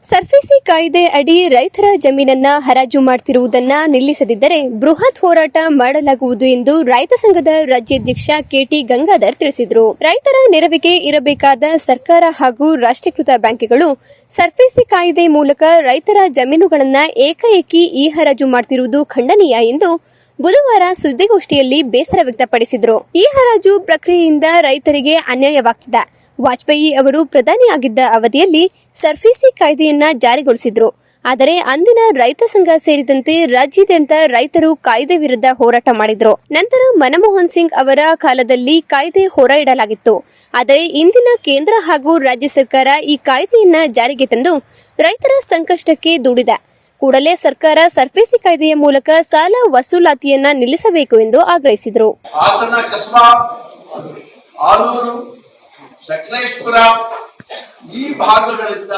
SARFAESI ಕಾಯ್ದೆ ಅಡಿ ರೈತರ ಜಮೀನನ್ನ ಹರಾಜು ಮಾಡುತ್ತಿರುವುದನ್ನ ನಿಲ್ಲಿಸದಿದ್ದರೆ ಬೃಹತ್ ಹೋರಾಟ ಮಾಡಲಾಗುವುದು ಎಂದು ರೈತ ಸಂಘದ ರಾಜ್ಯಾಧ್ಯಕ್ಷ ಕೆಟಿ ಗಂಗಾಧರ್ ತಿಳಿಸಿದರು. ರೈತರ ನೆರವಿಗೆ ಇರಬೇಕಾದ ಸರ್ಕಾರ ಹಾಗೂ ರಾಷ್ಟ್ರೀಕೃತ ಬ್ಯಾಂಕ್ಗಳು ಸರ್ಫೇಸಿ ಕಾಯ್ದೆ ಮೂಲಕ ರೈತರ ಜಮೀನುಗಳನ್ನು ಏಕಾಏಕಿ ಈ ಹರಾಜು ಮಾಡುತ್ತಿರುವುದು ಖಂಡನೀಯ ಎಂದು ಬುಧವಾರ ಸುದ್ದಿಗೋಷ್ಠಿಯಲ್ಲಿ ಬೇಸರ ವ್ಯಕ್ತಪಡಿಸಿದರು. ಈ ಹರಾಜು ಪ್ರಕ್ರಿಯೆಯಿಂದ ರೈತರಿಗೆ ಅನ್ಯಾಯವಾಗ್ತಿದೆ. ವಾಜಪೇಯಿ ಅವರು ಪ್ರಧಾನಿಯಾಗಿದ್ದ ಅವಧಿಯಲ್ಲಿ ಸರ್ಫೇಸಿ ಕಾಯ್ದೆಯನ್ನ ಜಾರಿಗೊಳಿಸಿದ್ರು. ಆದರೆ ಅಂದಿನ ರೈತ ಸಂಘ ಸೇರಿದಂತೆ ರಾಜ್ಯಾದ್ಯಂತ ರೈತರು ಕಾಯ್ದೆ ವಿರುದ್ಧ ಹೋರಾಟ ಮಾಡಿದ್ರು. ನಂತರ ಮನಮೋಹನ್ ಸಿಂಗ್ ಅವರ ಕಾಲದಲ್ಲಿ ಕಾಯ್ದೆ ಹೋರಾಡಲಾಗಿತ್ತು. ಆದರೆ ಇಂದಿನ ಕೇಂದ್ರ ಹಾಗೂ ರಾಜ್ಯ ಸರ್ಕಾರ ಈ ಕಾಯ್ದೆಯನ್ನ ಜಾರಿಗೆ ತಂದು ರೈತರ ಸಂಕಷ್ಟಕ್ಕೆ ದೂಡಿದೆ. ಕೂಡಲೇ ಸರ್ಕಾರ ಸರ್ಫೇಸಿ ಕಾಯ್ದೆಯ ಮೂಲಕ ಸಾಲ ವಸೂಲಾತಿಯನ್ನ ನಿಲ್ಲಿಸಬೇಕು ಎಂದು ಆಗ್ರಹಿಸಿದರು. ಸಕಲೇಶ್ಪುರ ಈ ಭಾಗಗಳಿಂದ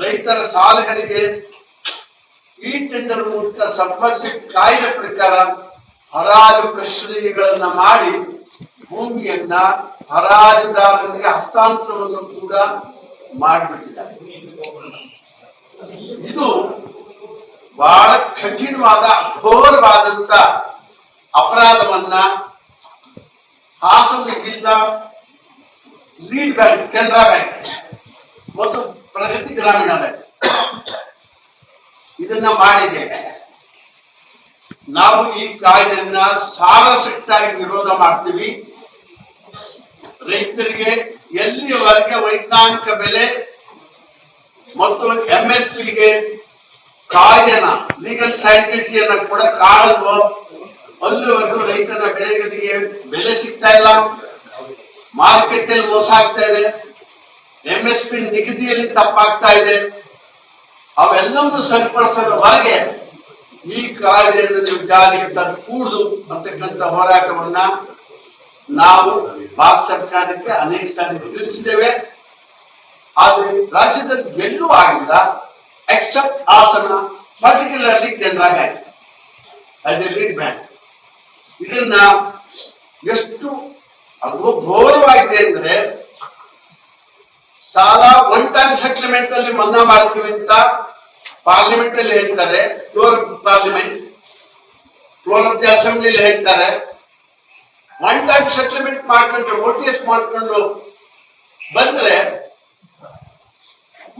ರೈತರ ಸಾಲಗಳಿಗೆ ಈ ಟೆಂಡರ್ ಮೂಲಕ ಸರ್ಫೇಸಿ ಕಾಯ್ದೆ ಪ್ರಕಾರ ಹರಾಜು ಪ್ರಕ್ರಿಯೆಗಳನ್ನ ಮಾಡಿ ಭೂಮಿಯನ್ನ ಹರಾಜುದಾರರಿಗೆ ಹಸ್ತಾಂತರವನ್ನು ಕೂಡ ಮಾಡಿಬಿಟ್ಟಿದ್ದಾರೆ. ಇದು ಬಹಳ ಕಠಿಣವಾದ ಘೋರವಾದಂತ ಅಪರಾಧವನ್ನ ಹಾಸನ ಜಿಲ್ಲಾ ಲೀಡ್ ಬ್ಯಾಂಕ್, ಕೆನರಾ ಬ್ಯಾಂಕ್ ಮತ್ತು ಪ್ರಗತಿ ಗ್ರಾಮೀಣ ಬ್ಯಾಂಕ್ ಇದನ್ನ ಮಾಡಿದೆ. ನಾವು ಈ ಕಾಯ್ದೆಯನ್ನ ಸಾರಸಟ್ಟಾಗಿ ವಿರೋಧ ಮಾಡ್ತೀವಿ. ರೈತರಿಗೆ ಎಲ್ಲಿವರೆಗೆ ವೈಜ್ಞಾನಿಕ ಬೆಲೆ ಮತ್ತು MSPಗೆ ಕಾಯ್ದೆನ ಲೀಗಲ್ ಸೈಂಟಿಟಿಯನ್ನ ಕೊಡಕ್ಕಾಗಲ್ವೋ ಅಲ್ಲಿವರೆಗೂ ರೈತನ ಬೆಳೆಗಳಿಗೆ ಬೆಲೆ ಸಿಗ್ತಾ ಇಲ್ಲ, ಮಾರ್ಕೆಟ್ ಅಲ್ಲಿ ಮೋಸ ಆಗ್ತಾ ಇದೆ, MSP ನಿಗದಿಯಲ್ಲಿ ತಪ್ಪಾಗ್ತಾ ಇದೆ. ಅವೆಲ್ಲವನ್ನು ಸರಿಪಡಿಸೋದವರೆಗೆ ಈ ಕಾಯ್ದೆಯನ್ನು ನೀವು ಜಾರಿಗೆ ತಂದು ಕೂಡುದು ಅಂತಕ್ಕಂಥ ಹೋರಾಟವನ್ನ ನಾವು ಭಾರತ ಸರ್ಕಾರಕ್ಕೆ ಅನೇಕ ಸಾರಿ ತಿಳಿಸಿದ್ದೇವೆ. ಆದ್ರೆ ರಾಜ್ಯದಲ್ಲಿ ಎಲ್ಲೂ ಆಗಿಲ್ಲ except Hassan, particularly Canara bank as a lead bank. ಇದನ್ನ ಎಷ್ಟು ಘೋರವಾಗಿದೆ ಅಂದ್ರೆ ಸಾಲ ಒನ್ ಟೈಮ್ ಸೆಟ್ಲ್ಮೆಂಟ್ ಅಲ್ಲಿ ಮನ್ನಾ ಮಾಡ್ತೀವಿ ಅಂತ ಪಾರ್ಲಿಮೆಂಟ್ ಅಲ್ಲಿ ಹೇಳ್ತಾರೆ, floor parliament, floor of the assembly ಹೇಳ್ತಾರೆ. ಒನ್ ಟೈಮ್ ಸೆಟ್ಲ್ಮೆಂಟ್ ಮಾಡ್ಕೊಂಡ್ರೆ OTS ಮಾಡ್ಕೊಂಡು ಬಂದ್ರೆ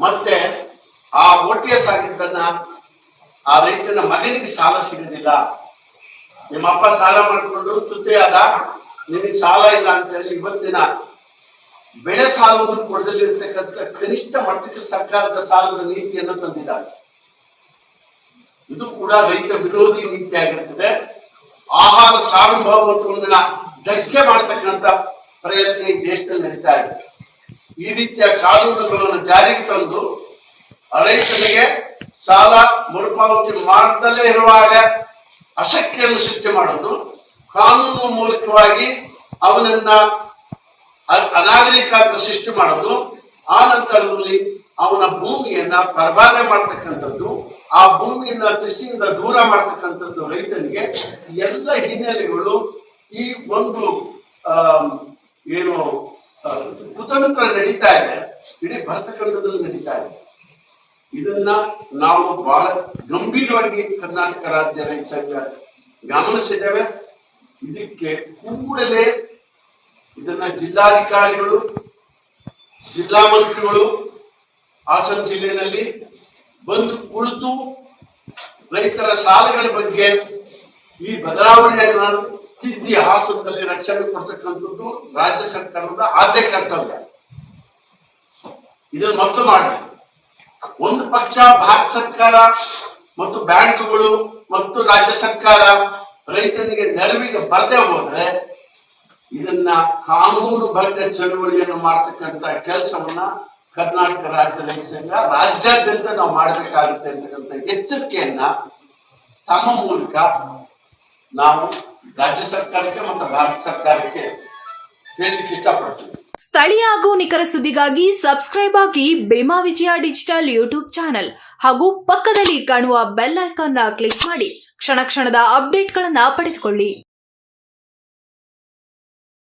ಮತ್ತೆ ಆ OTS ಆಗಿದ್ದನ್ನ ಆ ರೈತನ ಮಗನಿಗೆ ಸಾಲ ಸಿಗುದಿಲ್ಲ. ನಿಮ್ಮಪ್ಪ ಸಾಲ ಮಾಡ್ಕೊಂಡು ಚ್ಯುತಿಯಾದ, ನಿನಗೆ ಸಾಲ ಇಲ್ಲ ಅಂತ ಹೇಳಿ ಇವತ್ತಿನ ಬೆಳೆ ಸಾಲವನ್ನು ಕೊಡದಲ್ಲಿರ್ತಕ್ಕಂಥ ಕನಿಷ್ಠ ಮಟ್ಟಕ್ಕೆ ಸರ್ಕಾರದ ಸಾಲದ ನೀತಿಯನ್ನು ತಂದಿದ್ದಾರೆ. ಇದು ಕೂಡ ರೈತ ವಿರೋಧಿ ನೀತಿ ಆಗಿರ್ತದೆ. ಆಹಾರ ಸಾರ್ವಭೌಮತ್ವವನ್ನ ಧಕ್ಕೆ ಮಾಡತಕ್ಕಂಥ ಪ್ರಯತ್ನ ಈ ದೇಶದಲ್ಲಿ ನಡೀತಾ ಇದೆ. ಈ ರೀತಿಯ ಕಾನೂನುಗಳನ್ನು ಜಾರಿಗೆ ತಂದು ರೈತನಿಗೆ ಸಾಲ ಮರುಪಾವತಿ ಮಾಡದಲ್ಲೇ ಇರುವಾಗ ಅಶಕ್ತಿಯನ್ನು ಸೃಷ್ಟಿ ಮಾಡೋದು, ಕಾನೂನು ಮೂಲಕವಾಗಿ ಅವನನ್ನ ಅನಾಗರಿಕ ಅಂತ ಸೃಷ್ಟಿ ಮಾಡೋದು, ಆ ನಂತರದಲ್ಲಿ ಅವನ ಭೂಮಿಯನ್ನ ಪರಭಾರೆ ಮಾಡ್ತಕ್ಕಂಥದ್ದು, ಆ ಭೂಮಿಯನ್ನ ಕೃಷಿಯಿಂದ ದೂರ ಮಾಡ್ತಕ್ಕಂಥದ್ದು ರೈತನಿಗೆ ಎಲ್ಲ ಹಿನ್ನೆಲೆಗಳು ಈ ಒಂದು ಏನು ಕುತಂತ್ರ ನಡೀತಾ ಇದೆ, ಇಡೀ ಭರತಖಂಡದಲ್ಲಿ ನಡೀತಾ ಇದೆ. ಇದನ್ನ ನಾವು ಬಹಳ ಗಂಭೀರವಾಗಿ ಕರ್ನಾಟಕ ರಾಜ್ಯ ರೈತ ಸಂಘ ಗಮನಿಸಿದ್ದೇವೆ. ಇದಕ್ಕೆ ಕೂಡಲೇ ಇದನ್ನ ಜಿಲ್ಲಾಧಿಕಾರಿಗಳು, ಜಿಲ್ಲಾ ಮಂತ್ರಿಗಳು ಹಾಸನ ಜಿಲ್ಲೆಯಲ್ಲಿ ಬಂದು ಕುಳಿತು ರೈತರ ಸಾಲಗಳ ಬಗ್ಗೆ ಈ ಬದಲಾವಣೆಯನ್ನ ತಿದ್ದಿ ಹಾಸನದಲ್ಲಿ ರಕ್ಷಣೆ ಕೊಡ್ತಕ್ಕಂಥದ್ದು ರಾಜ್ಯ ಸರ್ಕಾರದ ಆದ್ಯ ಕರ್ತವ್ಯ. ಇದನ್ನು ಮತ್ತು ಮಾಡಬೇಕು. ಒಂದು ಪಕ್ಷ ಭಾರತ ಸರ್ಕಾರ ಮತ್ತು ಬ್ಯಾಂಕ್ಗಳು ಮತ್ತು ರಾಜ್ಯ ಸರ್ಕಾರ ರೈತನಿಗೆ ನೆರವಿಗೆ ಬರದೇ ಹೋದ್ರೆ ಇದನ್ನ ಕಾನೂನು ಭಂಗ ಚಳುವಳಿಯನ್ನು ಮಾಡತಕ್ಕಂತ ಕೆಲಸವನ್ನ ಕರ್ನಾಟಕ ರಾಜ್ಯ ರೈತ ಸಂಘ ರಾಜ್ಯಾದ್ಯಂತ ನಾವು ಮಾಡಬೇಕಾಗುತ್ತೆ ಅಂತಕ್ಕಂಥ ಎಚ್ಚರಿಕೆಯನ್ನ ತಮ್ಮ ಮೂಲಕ ನಾವು ರಾಜ್ಯ ಸರ್ಕಾರಕ್ಕೆ ಮತ್ತು ಭಾರತ ಸರ್ಕಾರಕ್ಕೆ ಹೇಳಲಿಕ್ಕೆ ಇಷ್ಟಪಡ್ತೀವಿ. ಸ್ಥಳೀಯ ಹಾಗೂ ನಿಖರ ಸುದ್ದಿಗಾಗಿ ಸಬ್ಸ್ಕ್ರೈಬ್ ಆಗಿ ಬೇಮಾ ವಿಜಯ ಡಿಜಿಟಲ್ ಯೂಟ್ಯೂಬ್ ಚಾನೆಲ್ ಹಾಗೂ ಪಕ್ಕದಲ್ಲಿ ಕಾಣುವ ಬೆಲ್ ಐಕಾನ್ ಕ್ಲಿಕ್ ಮಾಡಿ ಕ್ಷಣ ಕ್ಷಣದ ಅಪ್ಡೇಟ್ಗಳನ್ನು ಪಡೆದುಕೊಳ್ಳಿ.